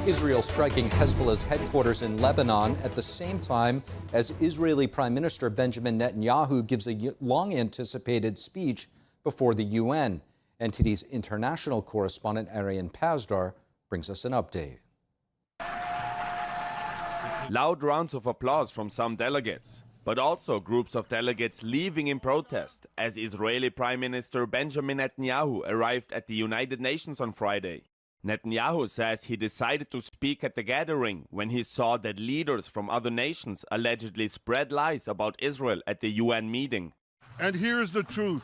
Israel striking Hezbollah's headquarters in Lebanon at the same time as Israeli Prime Minister Benjamin Netanyahu gives a long-anticipated speech before the UN. NTD's international correspondent Arian Pasdar brings us an update. Loud rounds of applause from some delegates, but also groups of delegates leaving in protest as Israeli Prime Minister Benjamin Netanyahu arrived at the United Nations on Friday. Netanyahu says he decided to speak at the gathering when he saw that leaders from other nations allegedly spread lies about Israel at the UN meeting. And here's the truth.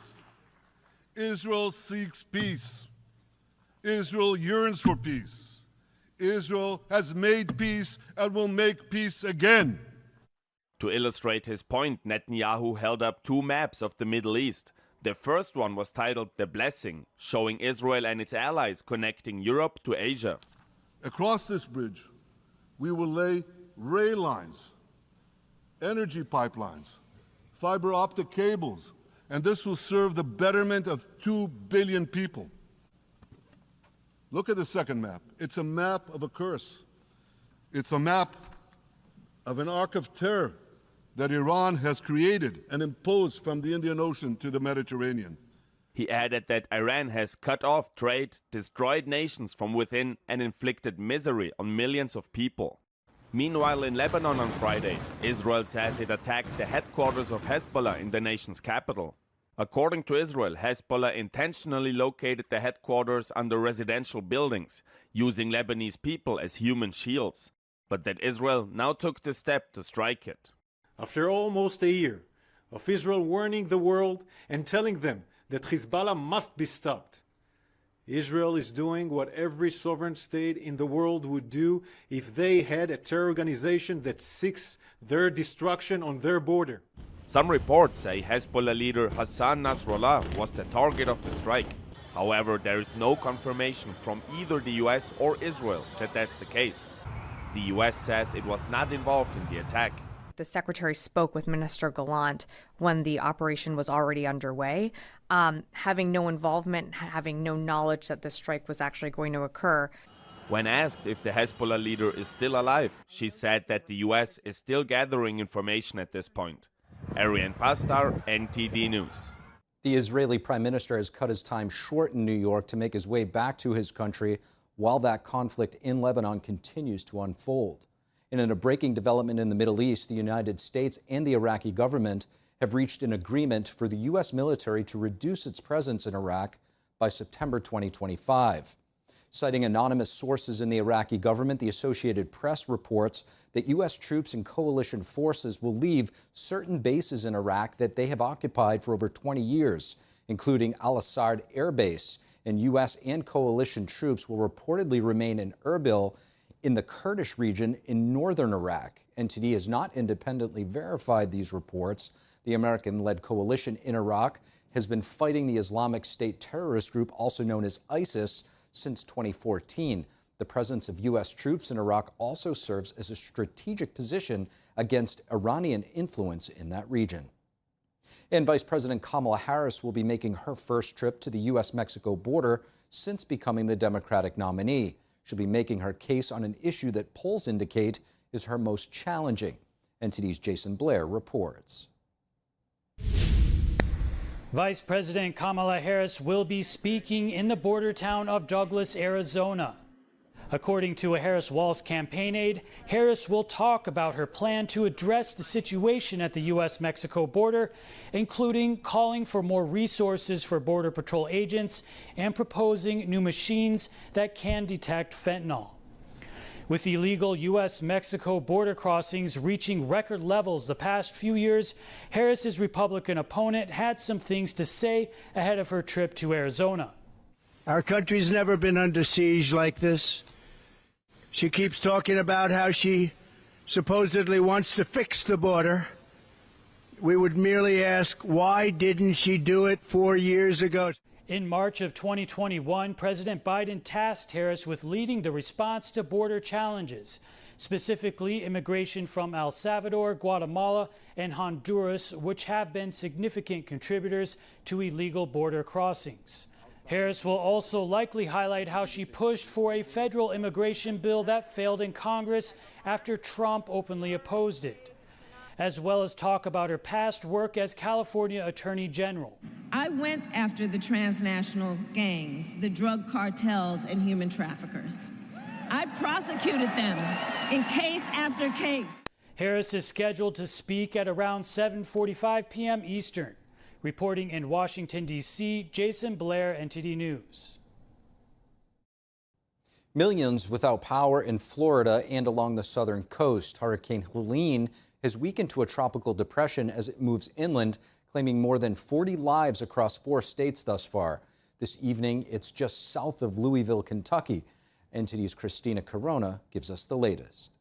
Israel seeks peace. Israel yearns for peace. Israel has made peace and will make peace again. To illustrate his point, Netanyahu held up two maps of the Middle East. The first one was titled The Blessing, showing Israel and its allies connecting Europe to Asia. Across this bridge, we will lay rail lines, energy pipelines, fiber optic cables, and this will serve the betterment of 2 billion people. Look at the second map. It's a map of a curse. It's a map of an arc of terror that Iran has created and imposed from the Indian Ocean to the Mediterranean. He added that Iran has cut off trade, destroyed nations from within, and inflicted misery on millions of people. Meanwhile, in Lebanon on Friday, Israel says it attacked the headquarters of Hezbollah in the nation's capital. According to Israel, Hezbollah intentionally located the headquarters under residential buildings, using Lebanese people as human shields, but that Israel now took the step to strike it. After almost a year of Israel warning the world and telling them that Hezbollah must be stopped, Israel is doing what every sovereign state in the world would do if they had a terror organization that seeks their destruction on their border. Some reports say Hezbollah leader Hassan Nasrallah was the target of the strike. However, there is no confirmation from either the US or Israel that that's the case. The US says it was not involved in the attack. The secretary spoke with Minister Gallant when the operation was already underway, having no involvement, having no knowledge that the strike was actually going to occur. When asked if the Hezbollah leader is still alive, she said that the US is still gathering information at this point. Arian Pasdar, NTD News. The Israeli Prime Minister has cut his time short in New York to make his way back to his country while that conflict in Lebanon continues to unfold. In a breaking development in the Middle East, the United States and the Iraqi government have reached an agreement for the U.S. military to reduce its presence in Iraq by September 2025. Citing anonymous sources in the Iraqi government, the Associated Press reports that U.S. troops and coalition forces will leave certain bases in Iraq that they have occupied for over 20 years, including Al-Assad Air Base, and U.S. and coalition troops will reportedly remain in Erbil in the Kurdish region in northern Iraq. NTD has not independently verified these reports. The American-led coalition in Iraq has been fighting the Islamic State terrorist group, also known as ISIS, since 2014. The presence of U.S. troops in Iraq also serves as a strategic position against Iranian influence in that region. And Vice President Kamala Harris will be making her first trip to the U.S. Mexico border since becoming the Democratic nominee. She'll be making her case on an issue that polls indicate is her most challenging. NTD's Jason Blair reports. Vice President Kamala Harris will be speaking in the border town of Douglas, Arizona. According to a Harris-Walz campaign aide, Harris will talk about her plan to address the situation at the U.S. Mexico border, including calling for more resources for Border Patrol agents and proposing new machines that can detect fentanyl. With illegal U.S. Mexico border crossings reaching record levels the past few years, Harris's Republican opponent had some things to say ahead of her trip to Arizona. Our country's never been under siege like this. She keeps talking about how she supposedly wants to fix the border. We would merely ask, why didn't she do it 4 years ago? In March of 2021, President Biden tasked Harris with leading the response to border challenges, specifically immigration from El Salvador, Guatemala, and Honduras, which have been significant contributors to illegal border crossings. Harris will also likely highlight how she pushed for a federal immigration bill that failed in Congress after Trump openly opposed it, as well as talk about her past work as California Attorney General. I went after the transnational gangs, the drug cartels, and human traffickers. I prosecuted them in case after case. Harris is scheduled to speak at around 7:45 p.m. Eastern. Reporting in Washington, D.C., Jason Blair, NTD News. Millions without power in Florida and along the southern coast. Hurricane Helene has weakened to a tropical depression as it moves inland, claiming more than 40 lives across 4 states thus far. This evening, it's just south of Louisville, Kentucky. NTD's Christina Corona gives us the latest.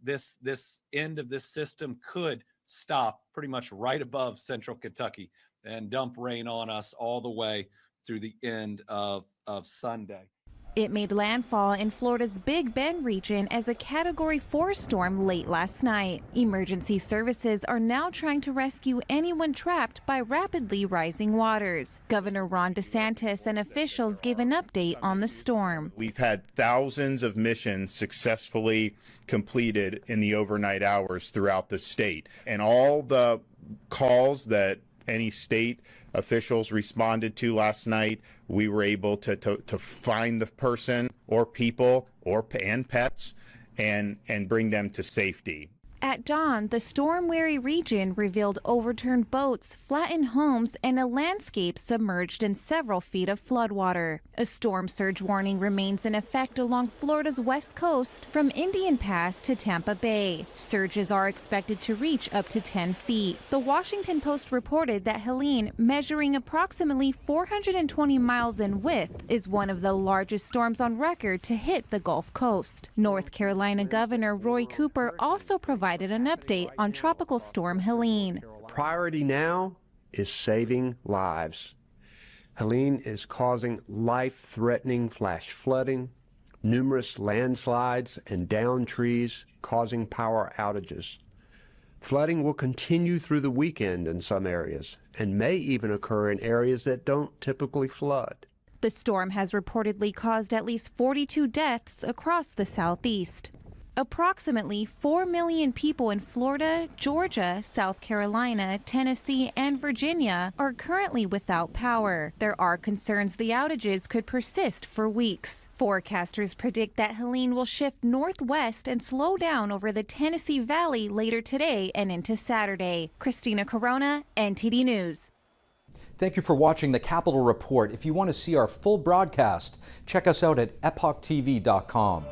This end of this system could stop pretty much right above central Kentucky and dump rain on us all the way through the end of Sunday. It made landfall in Florida's Big Bend region as a Category 4 storm late last night. Emergency services are now trying to rescue anyone trapped by rapidly rising waters. Governor Ron DeSantis and officials gave an update on the storm. We've had thousands of missions successfully completed in the overnight hours throughout the state. And all the calls that any state officials responded to last night, we were able to find the person or people and pets and bring them to safety. At dawn, the storm-weary region revealed overturned boats, flattened homes, and a landscape submerged in several feet of floodwater. A storm surge warning remains in effect along Florida's west coast from Indian Pass to Tampa Bay. Surges are expected to reach up to 10 feet. The Washington Post reported that Helene, measuring approximately 420 miles in width, is one of the largest storms on record to hit the Gulf Coast. North Carolina Governor Roy Cooper also provided an update on Tropical Storm Helene. Priority now is saving lives. Helene is causing life-threatening flash flooding, numerous landslides, and downed trees causing power outages. Flooding will continue through the weekend in some areas and may even occur in areas that don't typically flood. The storm has reportedly caused at least 42 deaths across the southeast. Approximately 4 million people in Florida, Georgia, South Carolina, Tennessee, and Virginia are currently without power. There are concerns the outages could persist for weeks. Forecasters predict that Helene will shift northwest and slow down over the Tennessee Valley later today and into Saturday. Christina Corona, NTD News. Thank you for watching the Capitol Report. If you want to see our full broadcast, check us out at epochtv.com.